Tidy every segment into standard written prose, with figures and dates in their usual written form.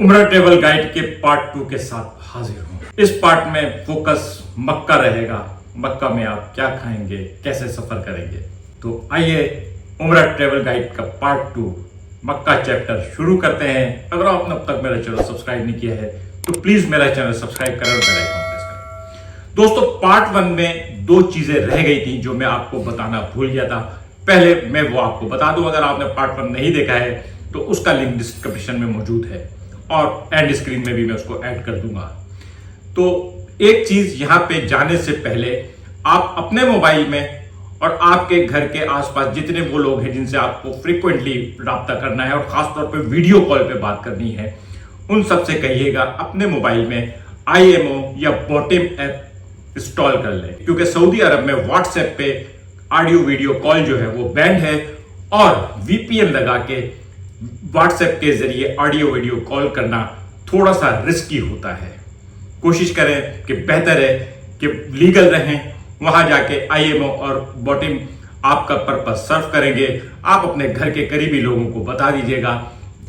उम्रा travel guide के part 2 के साथ हाजिर हूँ। इस पार्ट में फोकस मक्का रहेगा। मक्का में आप क्या खाएंगे, कैसे सफर करेंगे। तो आइए उम्रा ट्रेवल गाइड का पार्ट 2 मक्का चैप्टर शुरू करते हैं। अगर आपने अब तक मेरा चैनल सब्सक्राइब नहीं किया है तो प्लीज मेरा चैनल सब्सक्राइब करें और बेल आइकन प्रेस करें। दोस्तों, पार्ट 1 में 2 चीजें रह गई थी जो मैं आपको बताना भूल गया था। पहले मैं वो आपको बता दूं, अगर आपने पार्ट 1 नहीं देखा है तो उसका लिंक डिस्क्रिप्शन में मौजूद है और एंड स्क्रीन में भी मैं उसको ऐड कर दूंगा। तो एक चीज यहां पे जाने से पहले आप अपने मोबाइल में और आपके घर के आसपास जितने वो लोग हैं जिनसे आपको फ्रीक्वेंटली राब्ता करना है और खासतौर पे वीडियो कॉल पे बात करनी है, उन सबसे कहिएगा अपने मोबाइल में IMO या बॉटिम ऐप इंस्टॉल कर लें, क्योंकि सऊदी अरब में व्हाट्सएप पे ऑडियो वीडियो कॉल जो है वो बैंड है और VPN लगा के व्हाट्सएप के जरिए ऑडियो वीडियो कॉल करना थोड़ा सा रिस्की होता है। कोशिश करें कि बेहतर है कि लीगल रहें, वहां जाके IMO और बॉटिम आपका पर्पस सर्व करेंगे। आप अपने घर के करीबी लोगों को बता दीजिएगा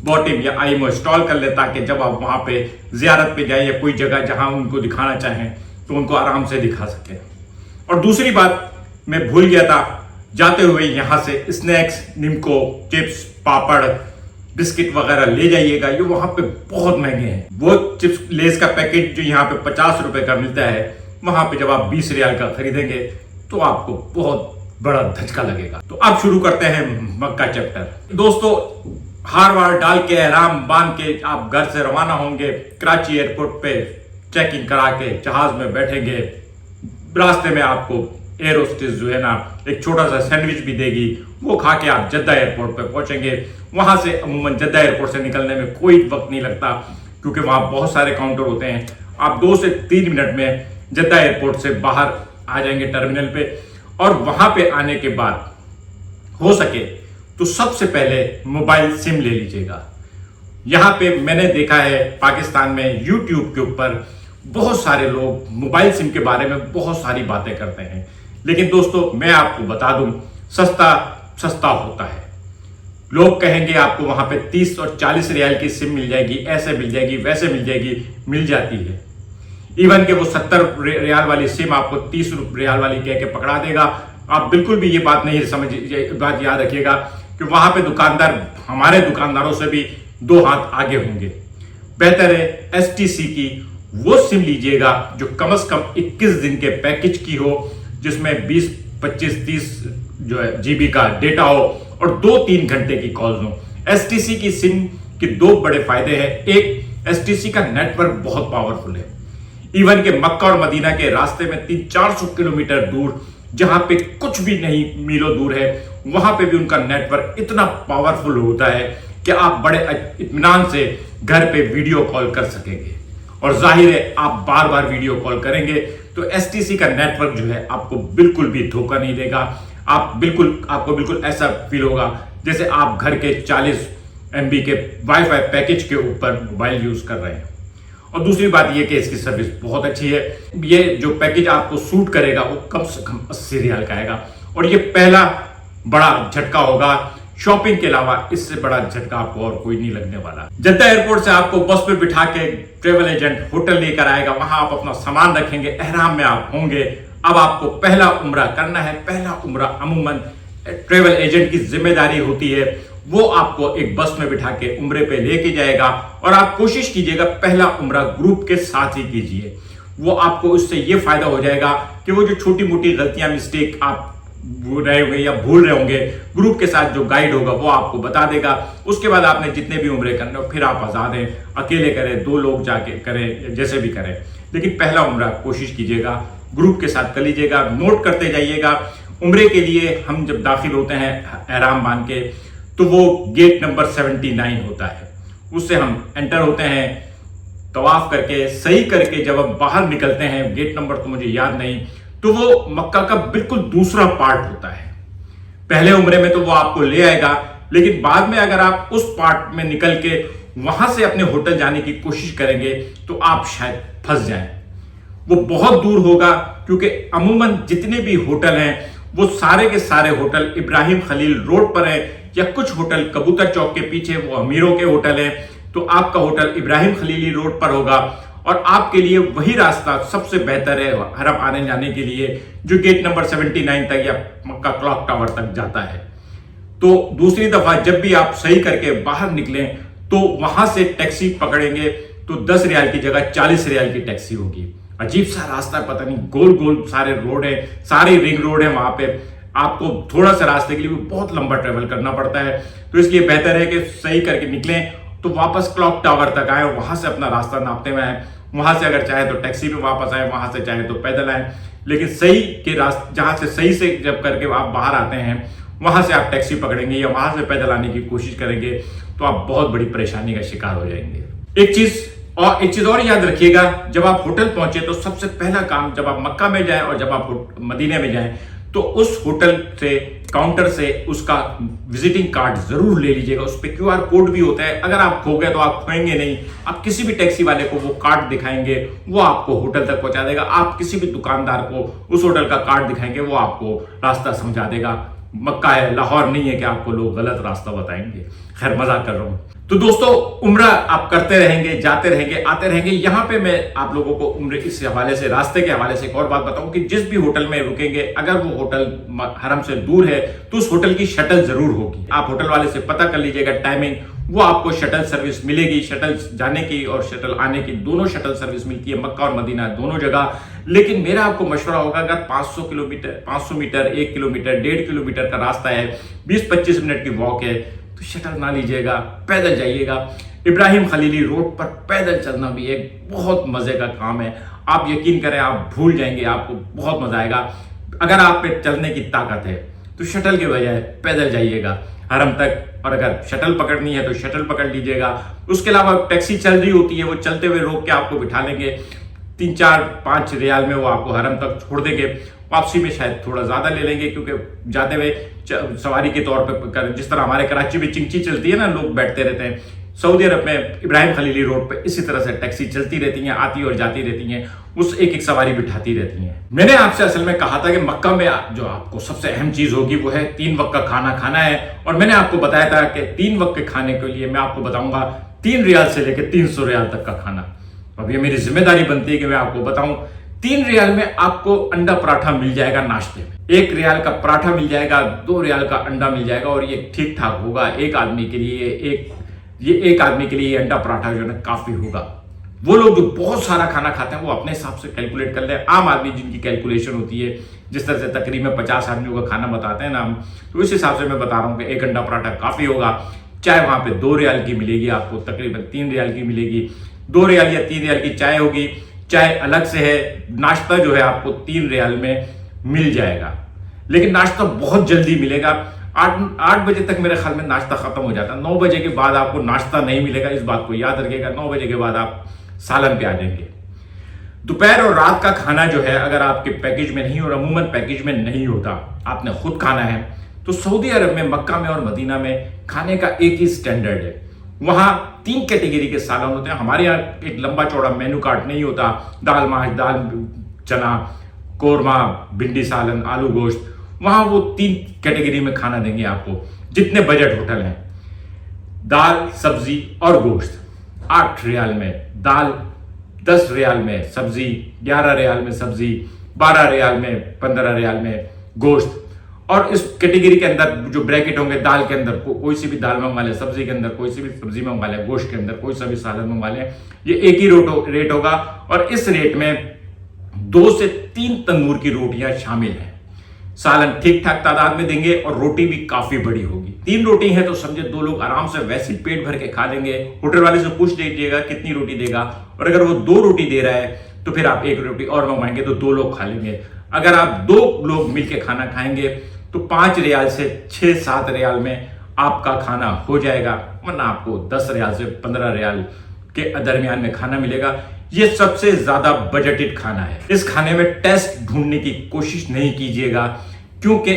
बॉटिम या IMO इंस्टॉल कर ले, ताकि जब आप वहां पे जियारत पे जाए या कोई जगह जहां उनको दिखाना चाहें तो उनको आराम से दिखा सके। और दूसरी बात मैं भूल गया था, जाते हुए यहां से स्नैक्स, निम्को, चिप्स, पापड़, बिस्किट वगैरह ले जाइएगा। ये वहां पे बहुत महंगे हैं। वो चिप्स लेस का पैकेट जो यहाँ पे 50 रुपए का मिलता है, वहां पे जब आप 20 रियाल का खरीदेंगे तो आपको बहुत बड़ा धचका लगेगा। तो अब शुरू करते हैं मक्का चैप्टर। दोस्तों, हार वार डाल के एहराम बांध के आप घर से रवाना होंगे। कराची एयरपोर्ट पे चेकिंग करा के जहाज में बैठेंगे। रास्ते में आपको एयर होस्टेस जो है ना एक छोटा सा सैंडविच भी देगी, वो खा के आप जद्दा एयरपोर्ट पे पहुंचेंगे। वहां से अमूमन जद्दा एयरपोर्ट से निकलने में कोई वक्त नहीं लगता, क्योंकि वहां बहुत सारे काउंटर होते हैं। आप 2 से 3 मिनट में जद्दा एयरपोर्ट से बाहर आ जाएंगे टर्मिनल पे। और वहां पे आने के बाद हो सके तो सबसे पहले मोबाइल सिम ले लीजिएगा। यहां पे मैंने देखा है पाकिस्तान में YouTube के ऊपर बहुत सारे लोग मोबाइल सिम के बारे में बहुत सारी बातें करते हैं, लेकिन दोस्तों मैं आपको बता दूं, सस्ता होता है। लोग कहेंगे आपको वहां पे 30 और 40 रियाल की सिम मिल जाएगी, ऐसे मिल जाएगी, वैसे मिल जाएगी, मिल जाती है। इवन के वो 70 रियाल वाली सिम आपको 30 रियाल वाली कह के पकड़ा देगा। आप बिल्कुल भी ये बात नहीं बात याद रखिएगा कि वहां पे दुकानदार हमारे दुकानदारों से भी 2 हाथ आगे होंगे। बेहतर है STC की वो सिम लीजिएगा जो कम से कम 21 दिन के पैकेज की हो, जिसमें 20, 25, 30 जो है GB का डेटा हो और 2-3 घंटे की कॉल्स हो। STC की सिम के 2 बड़े फायदे हैं। एक, STC का नेटवर्क बहुत पावरफुल है। इवन के मक्का और मदीना के रास्ते में 300-400 किलोमीटर दूर, जहां पे कुछ भी नहीं मीलों दूर है, वहां पे भी उनका नेटवर्क इतना पावरफुल होता है कि आप बड़े इत्मीनान से घर पे वीडियो कॉल कर सकेंगे। और जाहिर है आप बार बार वीडियो कॉल करेंगे तो STC का नेटवर्क जो है आपको बिल्कुल भी धोखा नहीं देगा। आपको बिल्कुल ऐसा फील होगा जैसे आप घर के 40 MB के वाईफाई पैकेज के ऊपर मोबाइल यूज कर रहे हैं। और दूसरी बात यह कि इसकी सर्विस बहुत अच्छी है। ये जो पैकेज आपको सूट करेगा वो कम से कम 80 रियाल का आएगा और ये पहला बड़ा झटका होगा। शॉपिंग के अलावा इससे बड़ा झटका आपको और कोई नहीं लगने वाला। जद्दा एयरपोर्ट से आपको बस पे बिठा के ट्रेवल एजेंट होटल लेकर आएगा। वहां आप अपना सामान रखेंगे, एहराम में आप होंगे। अब आपको पहला उम्रा करना है। पहला उम्रा अमूमन ट्रेवल एजेंट की जिम्मेदारी होती है। वो आपको एक बस में बिठा के उम्रे पे लेके जाएगा और आप कोशिश कीजिएगा पहला उम्रा ग्रुप के साथ ही कीजिए। वो आपको उससे ये फायदा हो जाएगा कि वो जो छोटी मोटी गलतियां, मिस्टेक आप रहे होंगे या भूल रहे होंगे, ग्रुप के साथ जो गाइड होगा वो आपको बता देगा। उसके बाद आपने जितने भी उम्रे करने हो फिर आप आजाद हैं, अकेले करें, 2 लोग जाके करें, जैसे भी करें, लेकिन पहला उम्रा कोशिश कीजिएगा ग्रुप के साथ कर लीजिएगा। नोट करते जाइएगा। उम्रे के लिए हम जब दाखिल होते हैं एहराम बांध के तो वो गेट नंबर 79 होता है, उससे हम एंटर होते हैं। तवाफ करके सही करके जब हम बाहर निकलते हैं, गेट नंबर तो मुझे याद नहीं, तो वो मक्का का बिल्कुल दूसरा पार्ट होता है। पहले उम्रे में तो वो आपको ले आएगा, लेकिन बाद में अगर आप उस पार्ट में निकल के वहां से अपने होटल जाने की कोशिश करेंगे तो आप शायद फंस जाएं। वो बहुत दूर होगा, क्योंकि अमूमन जितने भी होटल हैं वो सारे के सारे होटल इब्राहिम खलील रोड पर है, या कुछ होटल कबूतर चौक के पीछे वो अमीरों के होटल हैं, तो आपका होटल इब्राहिम खलीली रोड पर होगा और आपके लिए वही रास्ता सबसे बेहतर है हरम आने जाने के लिए, जो गेट नंबर 79 तक या मक्का क्लॉक टावर तक जाता है। तो दूसरी दफा जब भी आप सही करके बाहर निकलें तो वहां से टैक्सी पकड़ेंगे तो 10 रियाल की जगह 40 रियाल की टैक्सी होगी। अजीब सा रास्ता है, पता नहीं, गोल गोल सारे रोड है, सारे रिंग रोड है, वहां पे आपको थोड़ा सा रास्ते के लिए भी बहुत लंबा ट्रेवल करना पड़ता है। तो इसलिए बेहतर है कि सही करके निकलें तो वापस क्लॉक टावर तक आए और वहां से अपना रास्ता नापते हुए आए। वहां से अगर चाहे तो टैक्सी में वापस आए, वहां से चाहे तो पैदल आए, लेकिन सही के रास्ते जहां से सही से जब करके आप बाहर आते हैं वहां से आप टैक्सी पकड़ेंगे या वहां से पैदल आने की कोशिश करेंगे तो आप बहुत बड़ी परेशानी का शिकार हो जाएंगे। एक चीज और याद रखिएगा, जब आप होटल पहुंचे तो सबसे पहला काम, जब आप मक्का में जाएं और जब आप मदीने में जाएं तो उस होटल से काउंटर से उसका विजिटिंग कार्ड जरूर ले लीजिएगा। उस पर QR कोड भी होता है, अगर आप खो गए तो आप खोएंगे नहीं। आप किसी भी टैक्सी वाले को वो कार्ड दिखाएंगे, वो आपको होटल तक पहुंचा देगा। आप किसी भी दुकानदार को उस होटल का कार्ड दिखाएंगे, वो आपको रास्ता समझा देगा। मक्का है, लाहौर नहीं है कि आपको लोग गलत रास्ता बताएंगे। खैर, मजाक कर रहा हूं। तो दोस्तों, उम्रा आप करते रहेंगे, जाते रहेंगे, आते रहेंगे। यहां पे मैं आप लोगों को उम्र इस हवाले से, रास्ते के हवाले से एक और बात बताऊं कि जिस भी होटल में रुकेंगे, अगर वो होटल हरम से दूर है तो उस होटल की शटल जरूर होगी। आप होटल वाले से पता कर लीजिएगा टाइमिंग, वो आपको शटल सर्विस मिलेगी। शटल जाने की और शटल आने की दोनों शटल सर्विस मिलती है, मक्का और मदीना दोनों जगह। लेकिन मेरा आपको मशवरा होगा, अगर 500 मीटर 1 किलोमीटर 1.5 किलोमीटर का रास्ता है, 20-25 मिनट की वॉक है, तो शटल ना लीजिएगा, पैदल जाइएगा। इब्राहिम खलीली रोड पर पैदल चलना भी एक बहुत मजे का काम है। आप यकीन करें, आप भूल जाएंगे, आपको बहुत मजा आएगा। अगर आप पे चलने की ताकत है तो शटल के बजाय पैदल जाइएगा हरम तक, और अगर शटल पकड़नी है तो शटल पकड़ लीजिएगा। उसके अलावा टैक्सी चल रही होती है, वो चलते हुए रोक के आपको बिठा लेंगे, 3-4-5 रियाल में वो आपको हरम तक छोड़ देंगे। वापसी में शायद थोड़ा ज्यादा ले लेंगे, क्योंकि जाते हुए सवारी के तौर पर, जिस तरह हमारे कराची में चिंची चलती है ना, लोग बैठते रहते हैं, सऊदी अरब में इब्राहिम खलीली रोड पे इसी तरह से टैक्सी चलती रहती हैं, आती और जाती रहती हैं, उस एक एक सवारी बिठाती रहती हैं। मैंने आपसे असल में कहा था कि मक्का में जो आपको सबसे अहम चीज होगी वो है 3 वक्त का खाना खाना है। और मैंने आपको बताया था कि 3 वक्त के खाने के लिए मैं आपको बताऊंगा 3 रियाल से लेकर 300 रियाल तक का खाना। अब ये मेरी जिम्मेदारी बनती है कि मैं आपको बताऊं। 3 रियाल में आपको अंडा पराठा मिल जाएगा नाश्ते में, 1 रियाल का पराठा मिल जाएगा, 2 रियाल का अंडा मिल जाएगा, और ये ठीक ठाक होगा एक आदमी के लिए। एक आदमी के लिए ये अंडा पराठा जो है ना काफी होगा। वो लोग जो बहुत सारा खाना खाते हैं वो अपने हिसाब से कैलकुलेट कर ले। आम आदमी जिनकी कैलकुलेशन होती है, जिस तरह से तकरीबन 50 आदमियों का खाना बताते हैं ना हम, तो इस हिसाब से मैं बता रहा हूँ कि 1 अंडा पराठा काफी होगा। चाय वहां पे 2 रियाल की मिलेगी आपको, तकरीबन 3 रियाल की मिलेगी। 2 रियाल या 3 रियाल की चाय होगी, चाय अलग से है। नाश्ता जो है आपको 3 रियाल में मिल जाएगा, लेकिन नाश्ता बहुत जल्दी मिलेगा। 8 बजे तक मेरे ख्याल में नाश्ता खत्म हो जाता है। 9 बजे के बाद आपको नाश्ता नहीं मिलेगा, इस बात को याद रखिएगा। 9 बजे के बाद आप सालन पे आ जाएंगे। दोपहर और रात का खाना जो है, अगर आपके पैकेज में नहीं, और अमूमन पैकेज में नहीं होता, आपने खुद खाना है, तो सऊदी अरब में मक्का में और मदीना में खाने का एक ही स्टैंडर्ड है। वहां 3 कैटेगरी के सालन होते हैं। हमारे यहाँ एक लंबा चौड़ा मेनू कार्ड नहीं होता, दाल माश, दाल चना, कोरमा, भिंडी सालन, आलू गोश्त। वहां वो 3 कैटेगरी में खाना देंगे आपको, जितने बजट होटल हैं। दाल, सब्जी और गोश्त 8 रियाल में दाल, 10 रियाल में सब्जी, 11 रियाल में सब्जी, 12 रियाल में, 15 रियाल में गोश्त। और इस कैटेगरी के अंदर जो ब्रैकेट होंगे, दाल के अंदर कोई सी भी दाल मंगवा लें, सब्जी के अंदर कोई सी भी सब्जी मंगवा लें, गोश्त के अंदर कोई सा भी सालन मंगवा लें, ये एक ही रेट होगा। और इस रेट में 2 से 3 तंदूर की रोटियां शामिल हैं। सालन ठीक ठाक तादाद में देंगे और रोटी भी काफी बड़ी होगी। 3 रोटी है तो समझे 2 लोग आराम से वैसे पेट भर के खा लेंगे। होटल वाले से पूछ लीजिएगा कितनी रोटी देगा, और अगर वो 2 रोटी दे रहा है तो फिर आप 1 रोटी और मंगवाएंगे तो 2 लोग खा लेंगे। अगर आप 2 लोग मिलकर खाना खाएंगे तो 5 रियाल से 6-7 रियाल में आपका खाना हो जाएगा, वरना आपको 10 रियाल से 15 रियाल के दरमियान में खाना मिलेगा। ये सबसे ज्यादा बजटेड खाना है। इस खाने में टेस्ट ढूंढने की कोशिश नहीं कीजिएगा, क्योंकि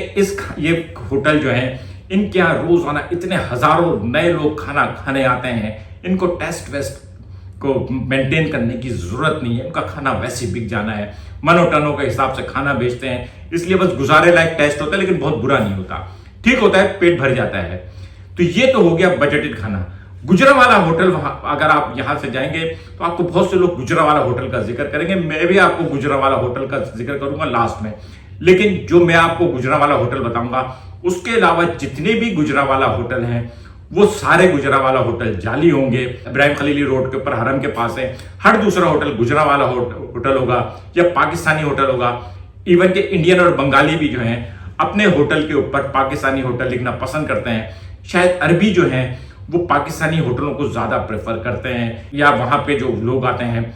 ये होटल जो है, इनके यहाँ रोजाना इतने हजारों नए लोग खाना खाने आते हैं, इनको टेस्ट वेस्ट को मेंटेन करने की जरूरत नहीं है। उनका खाना वैसे बिक जाना है, मनो टनों के हिसाब से खाना बेचते हैं, इसलिए बस गुजारे लायक टेस्ट होता है, लेकिन बहुत बुरा नहीं होता, ठीक होता है, पेट भर जाता है। तो ये तो हो गया बजटेड खाना। गुजरावाला होटल, वहां अगर आप यहां से जाएंगे तो आपको बहुत से लोग गुजरावाला होटल का जिक्र करेंगे, मैं भी आपको गुजरावाला होटल का जिक्र करूंगा लास्ट में। लेकिन जो मैं आपको गुजरावाला होटल बताऊंगा, उसके अलावा जितने भी गुजरावाला होटल हैं वो सारे गुजरावाला होटल जाली होंगे। इब्राहिम खलीली रोड के ऊपर हरम के पास है, हर दूसरा होटल गुजरावाला होटल होगा या पाकिस्तानी होटल होगा। इवन के इंडियन और बंगाली भी जो हैं अपने होटल के ऊपर पाकिस्तानी होटल लिखना पसंद करते हैं। शायद अरबी जो हैं वो पाकिस्तानी होटलों को ज्यादा प्रेफर करते हैं, या वहां पे जो लोग आते हैं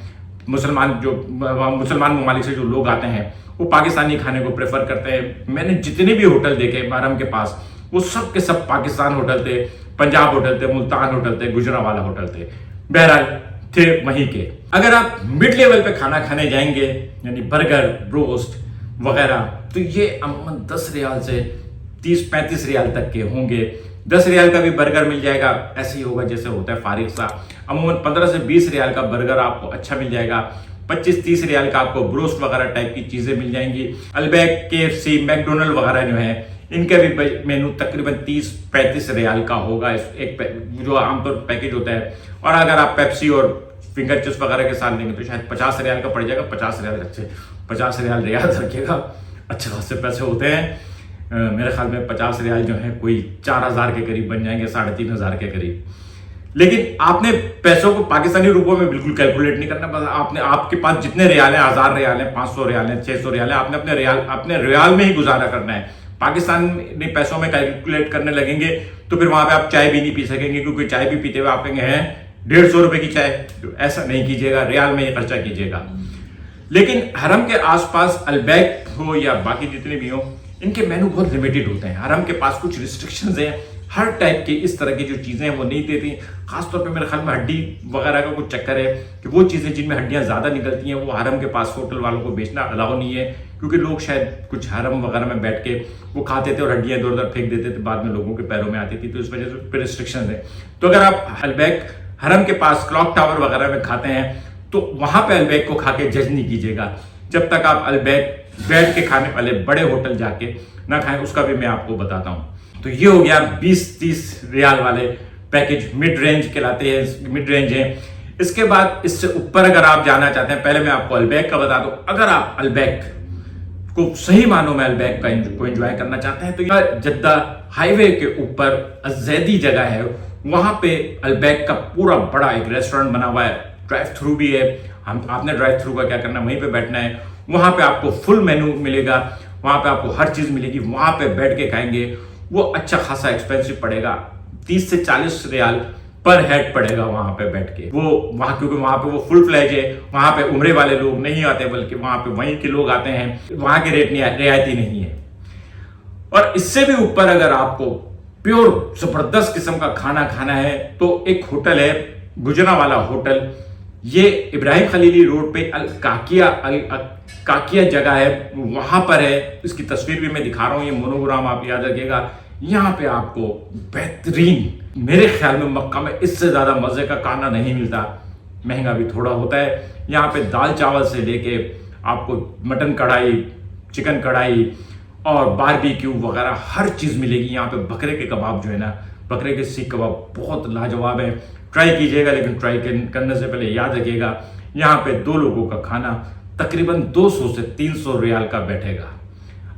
मुसलमान ममालिक से जो लोग आते हैं वो पाकिस्तानी खाने को प्रेफर करते हैं। मैंने जितने भी होटल देखे हरम के पास वो सब के सब पाकिस्तान होटल थे, पंजाब होटल थे, मुल्तान होटल थे, गुजरावाला होटल थे, बहरहाल थे वहीं के। अगर आप मिड लेवल पे खाना खाने जाएंगे यानी बर्गर, ब्रोस्ट वगैरह, तो ये अमूमन 10 रियाल से 30-35 रियाल तक के होंगे। 10 रियाल का भी बर्गर मिल जाएगा, ऐसे ही होगा जैसे होता है फारिग सा। अमूमन 15 से 20 रियाल का बर्गर आपको अच्छा मिल जाएगा। 25-30 रियाल का आपको ब्रोस्ट वगैरह टाइप की चीजें मिल जाएंगी। अलबैक, KFC, मैकडोनल्ड वगैरह जो है इनका भी मेनू तकरीबन 30-35 रियाल का होगा, एक जो आमतौर पैकेज होता है। और अगर आप पेप्सी और फिंगर चिप्स वगैरह के साथ लेंगे तो शायद 50 रियाल का पड़ जाएगा। 50 रियाल अच्छे 50 रियाल याद रखिएगा, अच्छे खासे पैसे होते हैं। मेरे ख्याल में 50 रियाल जो है कोई 4000 के करीब बन जाएंगे, 3500 के करीब। लेकिन आपने पैसों को पाकिस्तानी रुपयों में बिल्कुल कैलकुलेट नहीं करना। बस आपने, आपके पास जितने रियाल हैं, 1000 रियाल हैं, 500 रियाल हैं, 600 रियाल हैं, आपने अपने रियाल में ही गुजारा करना है। पाकिस्तानी पैसों में कैलकुलेट करने लगेंगे तो फिर वहां पे आप चाय भी नहीं पी सकेंगे, क्योंकि चाय भी पीते हुए आप कहेंगे हैं 150 रुपए की चाय। तो ऐसा नहीं कीजिएगा, रियाल में ही खर्चा कीजिएगा। लेकिन हरम के आसपास अलबैक हो या बाकी जितने भी हो, इनके मेनू बहुत लिमिटेड होते हैं। हरम के पास कुछ रिस्ट्रिक्शंस हैं, हर टाइप की इस तरह की जो चीजें हैं वो नहीं देती। खासतौर पे मेरे ख्याल में हड्डी वगैरह का कुछ चक्कर है कि वो चीजें जिनमें हड्डियां ज्यादा निकलती हैं वो हरम के पास होटल वालों को बेचना अलाउ नहीं है, क्योंकि लोग शायद कुछ हरम वगैरह में बैठ के वो खाते थे और हड्डियां इधर उधर फेंक देते थे, बाद में लोगों के पैरों में आती थी। तो इस वजह से रिस्ट्रिक्शन है। तो अगर आप अलबैक हरम के पास क्लॉक टावर वगैरह में खाते हैं तो वहां पे अलबैक को खा के जज नहीं कीजिएगा, जब तक आप अलबैक बैठ के खाने वाले बड़े होटल जाके ना खाएं। उसका भी मैं आपको बताता हूं। तो ये हो गया 20-30 रियाल वाले पैकेज, मिड रेंज कहलाते हैं, मिड रेंज है। इसके बाद इससे ऊपर अगर आप जाना चाहते हैं, पहले मैं आपको अलबैक का बता दूं। अगर आप अलबैक को सही मानों में अलबैक को एंजॉय करना चाहते हैं तो जद्दा हाईवे के ऊपर अजैदी जगह है, वहां पे अलबैक का पूरा बड़ा एक रेस्टोरेंट बना हुआ है, ड्राइव थ्रू भी है। आपने ड्राइव थ्रू का क्या करना है, वहीं पे बैठना है। वहां पे आपको फुल मेन्यू मिलेगा, वहां पे आपको हर चीज मिलेगी, वहां पे बैठ के खाएंगे। वो अच्छा खासा एक्सपेंसिव पड़ेगा, 30 से 40 रियाल पर हेड पड़ेगा वहां पे बैठ के। वो वहां, क्योंकि वहां पे वो फुल फ्लैज है, वहां पे उम्रे वाले लोग नहीं आते, बल्कि वहां पे वहीं के लोग आते हैं। वहां के रेट रियायती नहीं है। और इससे भी ऊपर अगर आपको प्योर जबरदस्त किस्म का खाना खाना है तो एक होटल है गुजरावाला होटल। ये इब्राहिम खलीली रोड पे अल काकिया जगह है, वहां पर है। इसकी तस्वीर भी मैं दिखा रहा हूं, ये मोनोग्राम आप याद रखिएगा। यहाँ पे आपको बेहतरीन, मेरे ख्याल में मक्का में इससे ज्यादा मजे का खाना नहीं मिलता। महंगा भी थोड़ा होता है। यहाँ पे दाल चावल से लेके आपको मटन कढ़ाई, चिकन कढ़ाई और बारबेक्यू वगैरह हर चीज मिलेगी। यहाँ पे बकरे के कबाब जो है ना, बकरे के सीख कबाब बहुत लाजवाब है, ट्राई कीजिएगा। लेकिन ट्राई करने से पहले याद रखिएगा, यहाँ पे 2 लोगों का खाना तकरीबन 200 से 300 रियाल का बैठेगा।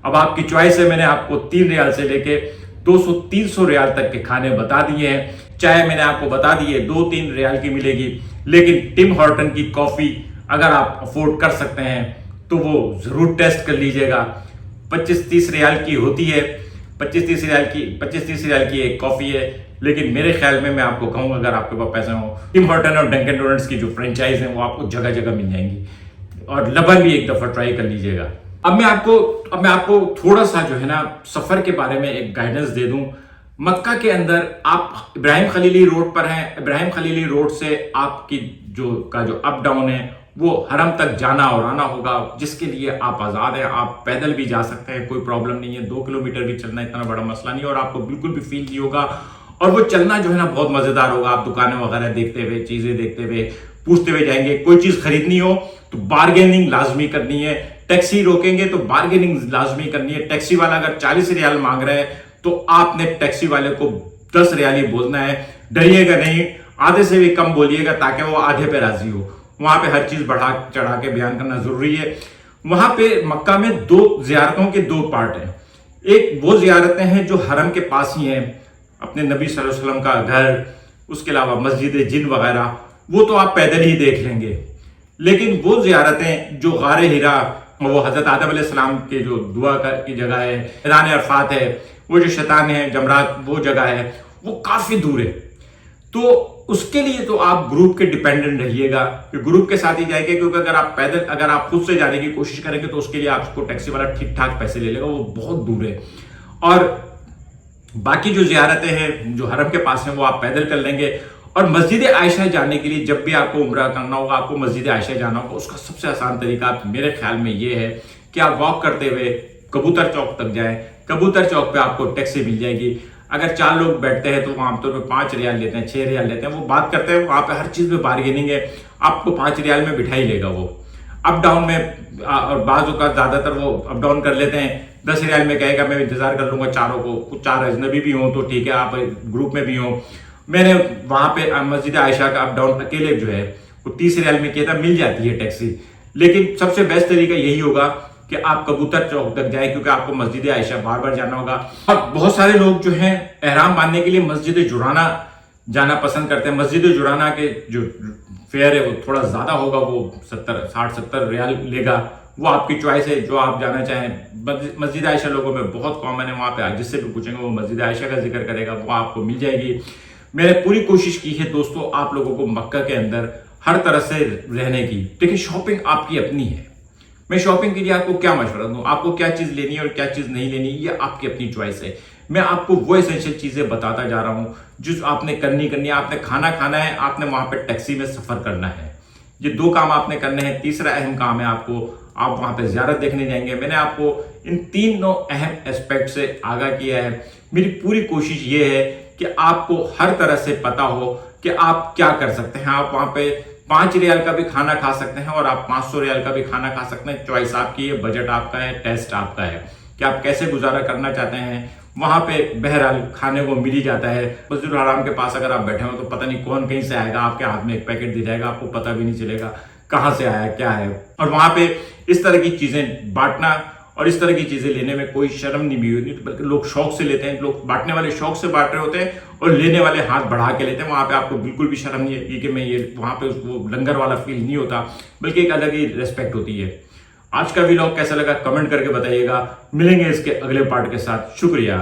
अब आपकी चॉइस है, मैंने आपको 3 रियाल से लेके 200-300 रियाल तक के खाने बता दिए हैं। चाय मैंने आपको बता दी है 2-3 रियाल की मिलेगी। लेकिन टिम हॉर्टन की कॉफी अगर आप अफोर्ड कर सकते हैं तो वो जरूर टेस्ट कर लीजिएगा। 25-30 रियाल की होती है, 25-30 रियाल की एक कॉफी है। लेकिन मेरे ख्याल में मैं आपको कहूंगा, अगर आपके पास पैसे हो, टिम हॉर्टन और डंकन डोनट्स की जो फ्रेंचाइज है वो आपको जगह जगह मिल जाएंगी। और लबन भी एक दफा ट्राई कर लीजिएगा। अब मैं आपको थोड़ा सा जो है ना सफर के बारे में एक गाइडेंस दे दूं। मक्का के अंदर आप इब्राहिम खलीली रोड पर हैं। इब्राहिम खलीली रोड से आपकी जो अप डाउन है वो हरम तक जाना और आना होगा, जिसके लिए आप आजाद हैं। आप पैदल भी जा सकते हैं, कोई प्रॉब्लम नहीं है। 2 किलोमीटर भी चलना इतना बड़ा मसला नहीं, और आपको बिल्कुल भी फील नहीं होगा। और वो चलना जो है ना बहुत मजेदार होगा। आप दुकानें वगैरह देखते हुए, चीजें देखते हुए, पूछते हुए जाएंगे। कोई चीज खरीदनी हो तो बार्गेनिंग लाजमी करनी है। टैक्सी रोकेंगे तो बार्गेनिंग लाजमी करनी है। टैक्सी वाला अगर 40 रियाल मांग रहा है तो आपने टैक्सी वाले को 10 रियाल ही बोलना है। डरिएगा नहीं, आधे से भी कम बोलिएगा ताकि वो आधे पे राजी हो। वहां पे हर चीज बढ़ा चढ़ा के बयान करना जरूरी है। वहां पे मक्का में दो जियारतों के दो पार्ट हैं। एक वो जियारतें हैं जो हरम के पास ही हैं, अपने नबी सल्लल्लाहु अलैहि वसल्लम का घर, उसके अलावा मस्जिद जिन वगैरह, वो तो आप पैदल ही देख लेंगे। लेकिन वो जियारतें जो गारे हिरा, वो हजरत आदम अलैहिस्सलाम के जो दुआ की जगह है, मैदान अरफात है, वो जो शैतान है जमरात वो जगह है, वो काफी दूर है। तो उसके लिए तो आप ग्रुप के डिपेंडेंट रहिएगा कि ग्रुप के साथ ही जाएंगे, क्योंकि अगर आप खुद से जाने की कोशिश करेंगे तो उसके लिए आपको टैक्सी वाला ठीक ठाक पैसे ले लेगा, वो बहुत दूर है। और बाकी जो जियारतें हैं जो हरम के पास हैं वो आप पैदल कर लेंगे। और मस्जिद आयशा जाने के लिए जब भी आपको उम्रा करना होगा, आपको मस्जिद आयशा जाना होगा, उसका सबसे आसान तरीका मेरे ख्याल में ये है कि आप वॉक करते हुए कबूतर चौक तक जाएं। कबूतर चौक पे आपको टैक्सी मिल जाएगी। अगर 4 लोग बैठते हैं तो आमतौर पर 5 रियाल लेते हैं, 6 रियाल लेते हैं। वो बात करते हैं, वहां पे हर चीज में बार्गेनिंग है, आपको 5 रियाल में बिठा ही लेगा वो। अप डाउन में और बाजू का ज्यादातर वो अप डाउन कर लेते हैं। 10 रियाल में कहेगा मैं इंतजार कर लूंगा चारों को, कुछ 4 अजनबी भी हो तो ठीक है, आप ग्रुप में भी हो। मैंने वहां पे मस्जिद आयशा का अप डाउन अकेले जो है वो 30 रियाल में किया था, मिल जाती है टैक्सी। लेकिन सबसे बेस्ट तरीका यही होगा कि आप कबूतर चौक तक जाए, क्योंकि आपको मस्जिद आयशा बार बार जाना होगा। और बहुत सारे लोग जो हैं एहराम बांधने के लिए मस्जिद जुराना जाना पसंद करते हैं। मस्जिद जुराना के जो फेयर है वो थोड़ा ज्यादा होगा, वो 60-70 रियाल लेगा। वो आपकी चॉइस है, जो आप जाना चाहें। मस्जिद आयशा लोगों में बहुत कॉमन है, वहां पे जिससे भी पूछेंगे वो मस्जिद आयशा का जिक्र करेगा, वो आपको मिल जाएगी। मैंने पूरी कोशिश की है दोस्तों आप लोगों को मक्का के अंदर हर तरह से रहने की। देखिए शॉपिंग आपकी अपनी है, मैं शॉपिंग के लिए आपको क्या मशवरा दूं, आपको क्या चीज लेनी है और क्या चीज नहीं लेनी, ये आपकी अपनी चॉइस है। मैं आपको वो एसेंशियल चीजें बताता जा रहा हूं जो आपने करनी है। आपने खाना खाना है, आपने वहां पे टैक्सी में सफर करना है, ये 2 काम आपने करने हैं। तीसरा अहम काम है आपको, आप वहां पे ज़ियारत देखने जाएंगे। मैंने आपको इन तीनों अहम एस्पेक्ट से आगाह किया है। मेरी पूरी कोशिश ये है कि आपको हर तरह से पता हो कि आप क्या कर सकते हैं। आप वहां पे 5 रियाल का भी खाना खा सकते हैं और आप 500 रियाल का भी खाना खा सकते हैं। चॉइस आपकी है, बजट आपका है, टेस्ट आपका है कि आप कैसे गुजारा करना चाहते हैं। वहां पे बहरहाल खाने को मिल ही जाता है। मस्जिद हराम के पास अगर आप बैठे हो तो पता नहीं कौन कहीं से आएगा, आपके हाथ में एक पैकेट दे जाएगा, आपको पता भी नहीं चलेगा कहां से आया क्या है। और वहां पे इस तरह की चीजें बांटना और इस तरह की चीजें लेने में कोई शर्म नहीं भी होती, बल्कि लोग शौक से लेते हैं। लोग बांटने वाले शौक से बांट रहे होते हैं और लेने वाले हाथ बढ़ा के लेते हैं। वहां पे आपको बिल्कुल भी शर्म नहीं है कि मैं ये, वहां पे वो लंगर वाला फील नहीं होता, बल्कि एक अलग ही रेस्पेक्ट होती है। आज का व्लॉग कैसा लगा कमेंट करके बताइएगा। मिलेंगे इसके अगले पार्ट के साथ। शुक्रिया।